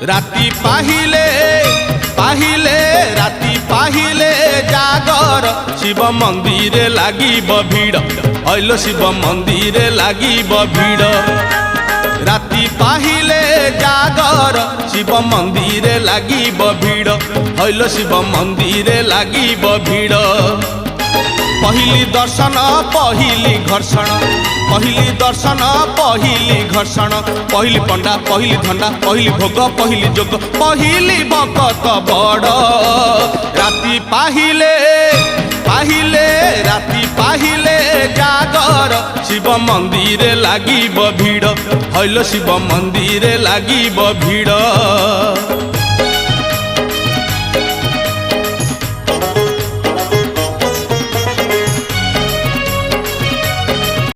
राति पाहिले पाहिले राति पाहिले जागर शिव मंदिर लागिब भीड़ हईल शिव मंदिर लागिब भीड़ राति पाहिले जागर शिव मंदिर लागिब भीड़ हईल शिव मंदिर लागिब भीड़ पहली दर्शन पहली घर्षण पहली दर्शन पहली घर्षण पहली पंडा पहली धंडा पहली भोग पहली जोग पहली भगत बड़ राति पाहिले पाहिले राति पाहिले जागर शिव मंदिर लागिब भीड़ हईल शिव मंदिर लागिब भीड़।